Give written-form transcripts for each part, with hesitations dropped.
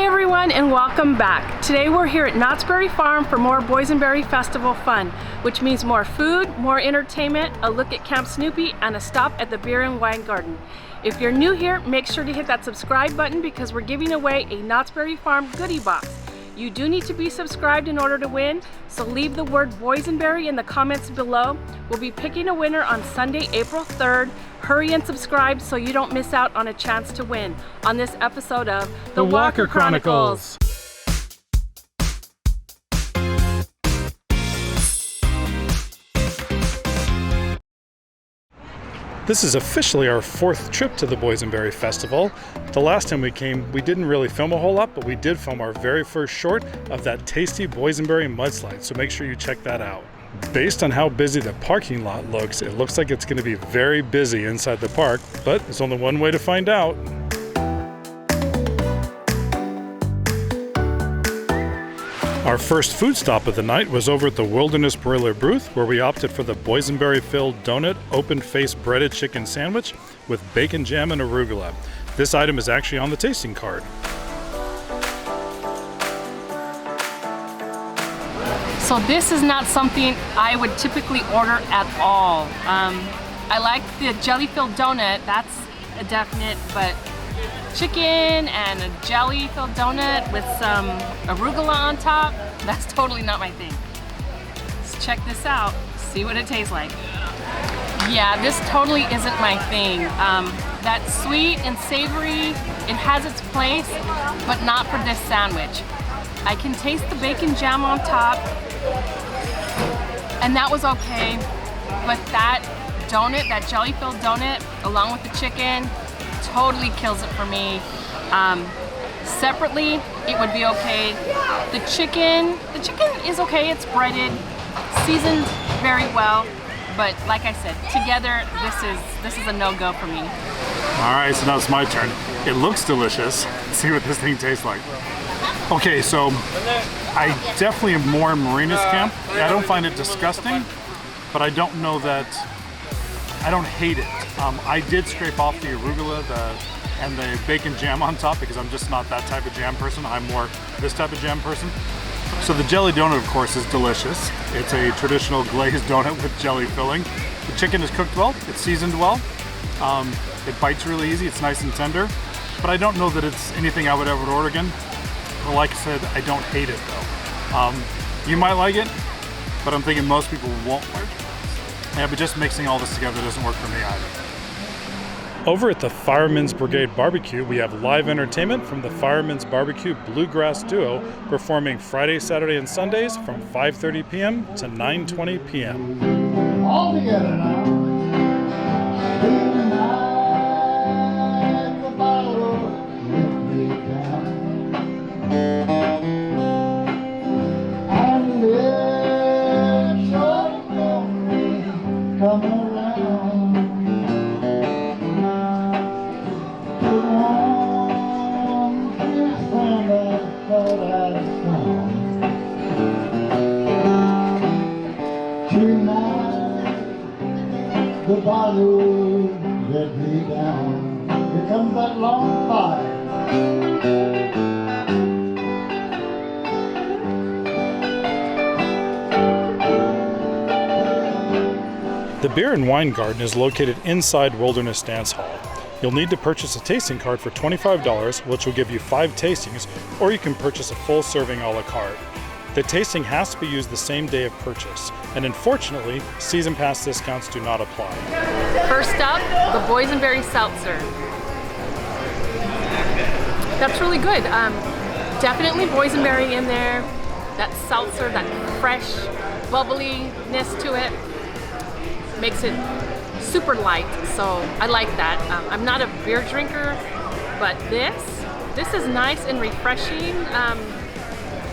everyone, and welcome back. Today we're here at Knott's Berry Farm for more Boysenberry Festival fun, which means more food, more entertainment, a look at Camp Snoopy, and a stop at the Beer and Wine Garden. If you're new here, make sure to hit that subscribe button because we're giving away a Knott's Berry Farm goodie box. You do need to be subscribed in order to win, so leave the word Boysenberry in the comments below. We'll be picking a winner on Sunday, April 3rd. Hurry and subscribe so you don't miss out on a chance to win on this episode of The Walker Chronicles. This is officially our 4th trip to the Boysenberry Festival. The last time we came, we didn't really film a whole lot, but we did film our very first short of that tasty Boysenberry mudslide, so make sure you check that out. Based on how busy the parking lot looks, it looks like it's going to be very busy inside the park, but there's only one way to find out. Our first food stop of the night was over at the Wilderness Broiler booth, where we opted for the boysenberry-filled donut open-faced breaded chicken sandwich with bacon jam and arugula. This item is actually on the tasting card. So this is not something I would typically order at all. I like the jelly-filled donut, that's a definite, but chicken and a jelly-filled donut with some arugula on top, that's totally not my thing. Let's check this out, see what it tastes like. Yeah, this totally isn't my thing. That sweet and savory, it has its place, but not for this sandwich. I can taste the bacon jam on top, and that was okay, but that donut, that jelly-filled donut, along with the chicken, totally kills it for me. Separately, it would be okay. The chicken is okay, it's breaded, seasoned very well, but like I said, together, this is a no-go for me. All right, so now it's my turn. It looks delicious. Let's see what this thing tastes like. Okay, so I definitely am more in Marina's camp. I don't find it disgusting, but I don't know that, I don't hate it. I did scrape off the arugula and the bacon jam on top because I'm just not that type of jam person. I'm more this type of jam person. So the jelly donut, of course, is delicious. It's a traditional glazed donut with jelly filling. The chicken is cooked well, it's seasoned well. It bites really easy, it's nice and tender, but I don't know that it's anything I would ever order again. Well, like I said, I don't hate it though. You might like it, but I'm thinking most people won't like it. Yeah, but just mixing all this together doesn't work for me either. Over at the Firemen's Brigade Barbecue, we have live entertainment from the Firemen's Barbecue Bluegrass Duo performing Friday, Saturday, and Sundays from 5:30 p.m. to 9:20 p.m. All together now. The bottle let me down. Here comes that long fire. The Beer and Wine Garden is located inside Wilderness Dance Hall. You'll need to purchase a tasting card for $25, which will give you 5 tastings, or you can purchase a full serving a la carte. The tasting has to be used the same day of purchase, and unfortunately, season pass discounts do not apply. First up, the Boysenberry Seltzer. That's really good. Definitely boysenberry in there. That seltzer, that fresh bubbliness to it makes it super light, so I like that. I'm not a beer drinker, but this is nice and refreshing.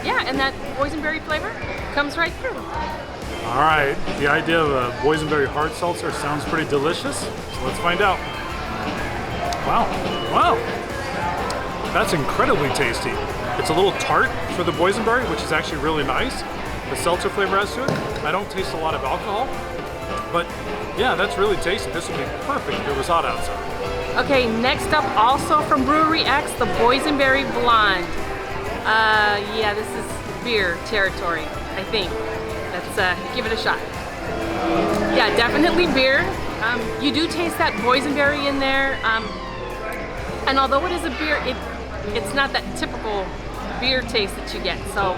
Yeah, and that boysenberry flavor comes right through. All right, the idea of a boysenberry hard seltzer sounds pretty delicious, so let's find out. Wow, that's incredibly tasty. It's a little tart for the boysenberry, which is actually really nice. The seltzer flavor adds to it. I don't taste a lot of alcohol, but yeah, that's really tasty. This would be perfect if it was hot outside. Okay, next up, also from Brewery X, the Boysenberry Blonde. Yeah, this is beer territory, I think. Let's give it a shot. Yeah, definitely beer. You do taste that boysenberry in there. And although it is a beer, it's not that typical beer taste that you get. So,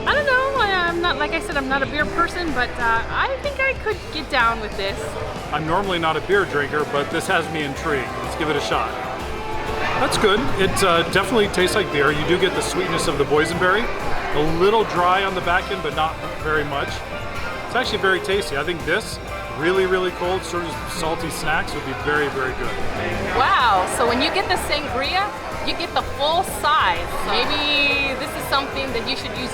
I don't know. I'm not, like I said, I'm not a beer person, but I think I could get down with this. I'm normally not a beer drinker, but this has me intrigued. Let's give it a shot. That's good. It definitely tastes like beer. You do get the sweetness of the boysenberry. A little dry on the back end, but not very much. It's actually very tasty. I think this, really, really cold, sort of salty snacks would be very, very good. Wow, so when you get the sangria, you get the full size. Maybe this is something that you should use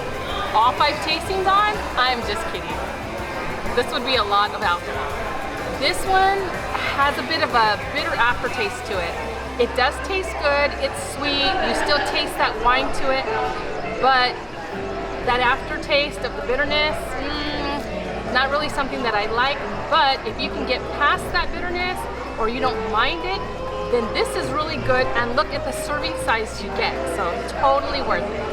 all 5 tastings on? I'm just kidding. This would be a lot of alcohol. This one has a bit of a bitter aftertaste to it. It does taste good, it's sweet, you still taste that wine to it, but that aftertaste of the bitterness, not really something that I like, but if you can get past that bitterness or you don't mind it, then this is really good, and look at the serving size you get, so totally worth it.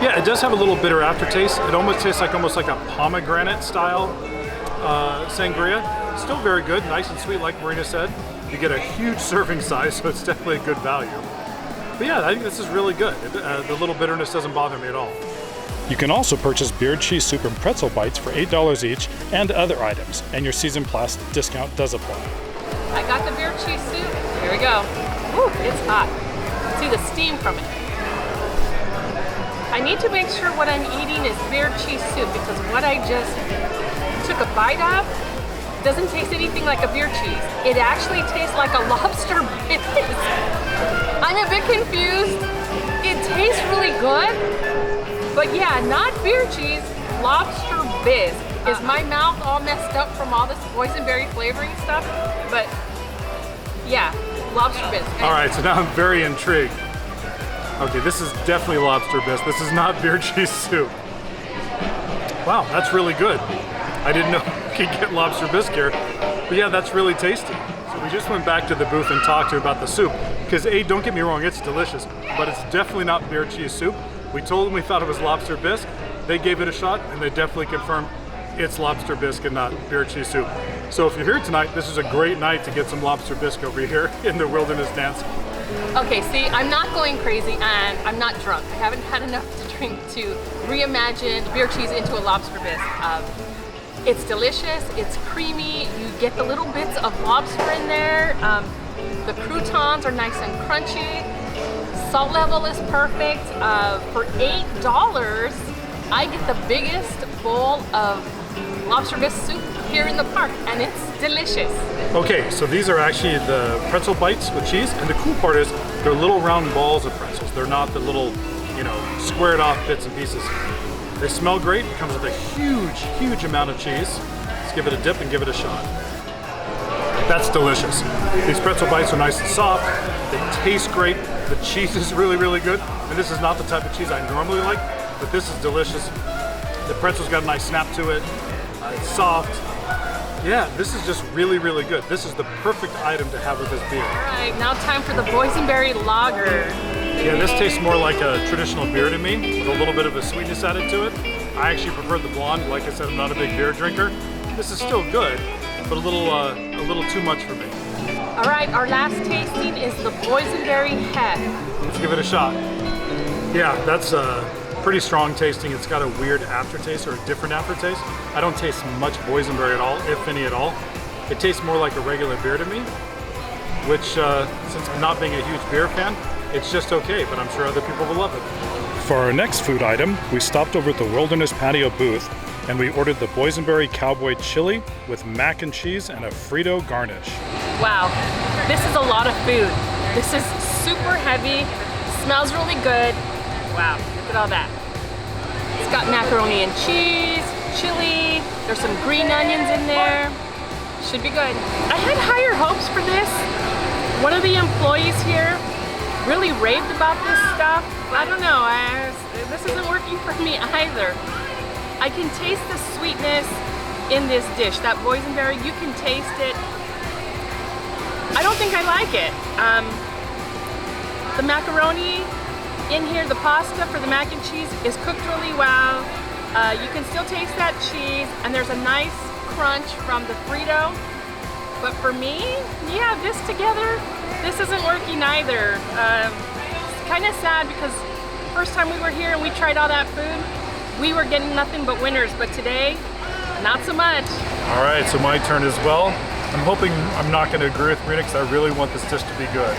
Yeah, it does have a little bitter aftertaste. It almost tastes like a pomegranate style sangria. Still very good, nice and sweet like Marina said. You get a huge serving size, so it's definitely a good value. But yeah, I think this is really good. The little bitterness doesn't bother me at all. You can also purchase beer, cheese soup, and pretzel bites for $8 each and other items, and your Season Plus discount does apply. I got the beer cheese soup. Here we go. Woo, it's hot. See the steam from it. I need to make sure what I'm eating is beer cheese soup, because what I just took a bite of doesn't taste anything like a beer cheese. It actually tastes like a lobster bisque. I'm a bit confused. It tastes really good, but yeah, not beer cheese, lobster bisque. Is my mouth all messed up from all this boysenberry flavoring stuff? But yeah, lobster bisque. All right, so now I'm very intrigued. Okay, this is definitely lobster bisque. This is not beer cheese soup. Wow, that's really good. I didn't know you could get lobster bisque here, but yeah, that's really tasty. So we just went back to the booth and talked to about the soup, because don't get me wrong, it's delicious, but it's definitely not beer cheese soup. We told them we thought it was lobster bisque. They gave it a shot, and they definitely confirmed it's lobster bisque and not beer cheese soup. So if you're here tonight, this is a great night to get some lobster bisque over here in the Wilderness Dance. Okay, see, I'm not going crazy and I'm not drunk. I haven't had enough to drink to reimagine beer cheese into a lobster bisque. It's delicious, it's creamy, you get the little bits of lobster in there. The croutons are nice and crunchy. Salt level is perfect. For $8, I get the biggest bowl of lobster bisque soup here in the park, and it's delicious. Okay, so these are actually the pretzel bites with cheese, and the cool part is they're little round balls of pretzels. They're not the little, squared off bits and pieces. They smell great. It comes with a huge, huge amount of cheese. Let's give it a dip and give it a shot. That's delicious. These pretzel bites are nice and soft. They taste great. The cheese is really, really good. And this is not the type of cheese I normally like, but this is delicious. The pretzel's got a nice snap to it. It's soft. Yeah, this is just really, really good. This is the perfect item to have with this beer. All right, now time for the boysenberry lager. Yeah, this tastes more like a traditional beer to me, with a little bit of a sweetness added to it. I actually prefer the blonde. Like I said, I'm not a big beer drinker. This is still good, but a little too much for me. All right, our last tasting is the boysenberry head. Let's give it a shot. Yeah, that's pretty strong tasting. It's got a weird aftertaste, or a different aftertaste. I don't taste much boysenberry at all, if any at all. It tastes more like a regular beer to me, which, since not being a huge beer fan, it's just okay, but I'm sure other people will love it. For our next food item, we stopped over at the Wilderness Patio booth, and we ordered the Boysenberry Cowboy chili with mac and cheese and a Frito garnish. Wow, this is a lot of food. This is super heavy, smells really good. Wow, look at all that. It's got macaroni and cheese, chili, there's some green onions in there. Should be good. I had higher hopes for this. One of the employees here really raved about this stuff. I don't know, this isn't working for me either. I can taste the sweetness in this dish. That boysenberry, you can taste it. I don't think I like it. The macaroni in here, the pasta for the mac and cheese is cooked really well. You can still taste that cheese, and there's a nice crunch from the Frito. But for me, yeah, this together, this isn't working either. It's kind of sad because first time we were here and we tried all that food, we were getting nothing but winners, but today, not so much. All right, so my turn as well. I'm hoping I'm not going to agree with Marina because I really want this dish to be good.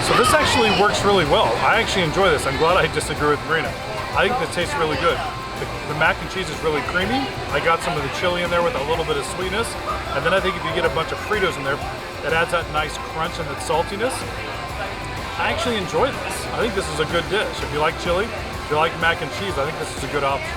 So this actually works really well. I actually enjoy this. I'm glad I disagree with Marina. I think this tastes really good. The mac and cheese is really creamy. I got some of the chili in there with a little bit of sweetness. And then I think if you get a bunch of Fritos in there, that adds that nice crunch and that saltiness. I actually enjoy this. I think this is a good dish. If you like chili, if you like mac and cheese, I think this is a good option.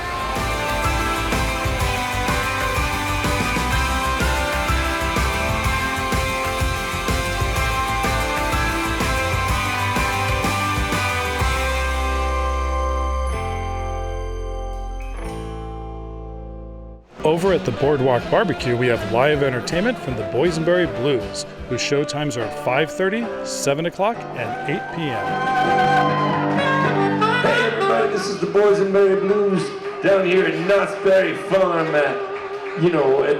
Over at the Boardwalk Barbecue, we have live entertainment from the Boysenberry Blues, whose show times are 5:30, 7 o'clock, and 8 p.m. Hey everybody, this is the Boysenberry Blues down here at Knott's Berry Farm at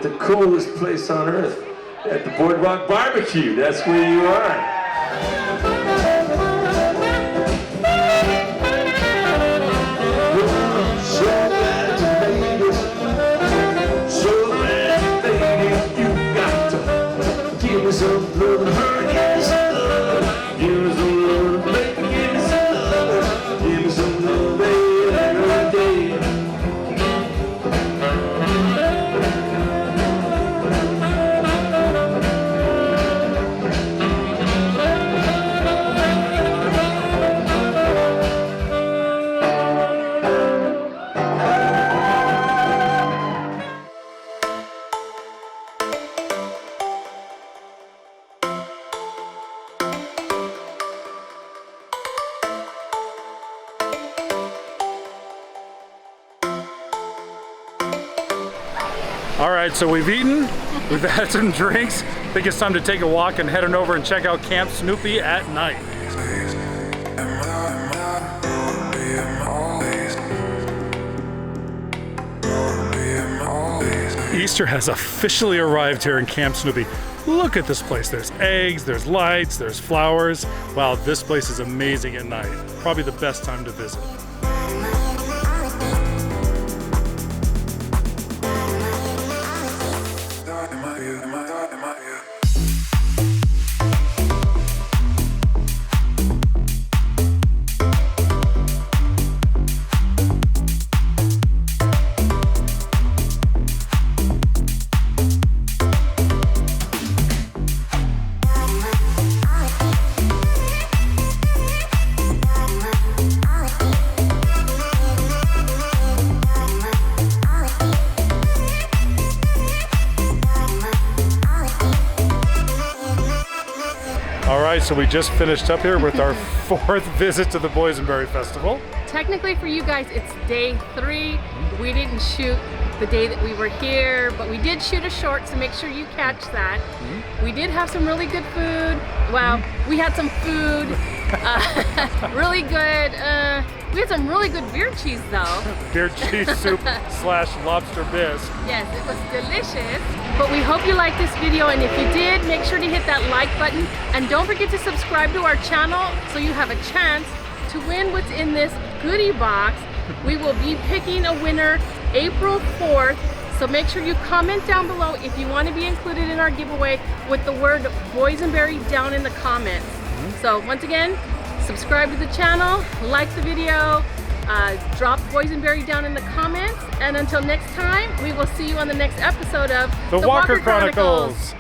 the coolest place on earth, at the Boardwalk Barbecue. That's where you are. Some love, give me some love, give me some love, baby, give me some love, give me some love, baby, every day. All right, so we've eaten, we've had some drinks. I think it's time to take a walk and head on over and check out Camp Snoopy at night. Easter has officially arrived here in Camp Snoopy. Look at this place. There's eggs, there's lights, there's flowers. Wow, this place is amazing at night. Probably the best time to visit. Alright, so we just finished up here with our 4th visit to the Boysenberry Festival. Technically for you guys, it's day 3. We didn't shoot the day that we were here, but we did shoot a short, so make sure you catch that. We did have some really good food. Well, we had some food, really good. We had some really good beer cheese though. Beer cheese soup slash lobster bisque. Yes, it was delicious. But we hope you liked this video, and if you did, make sure to hit that like button. And don't forget to subscribe to our channel so you have a chance to win what's in this goodie box. We will be picking a winner April 4th. So make sure you comment down below if you want to be included in our giveaway with the word Boysenberry down in the comments. So once again, subscribe to the channel, like the video, drop Boysenberry down in the comments, and until next time, we will see you on the next episode of The Walker Chronicles.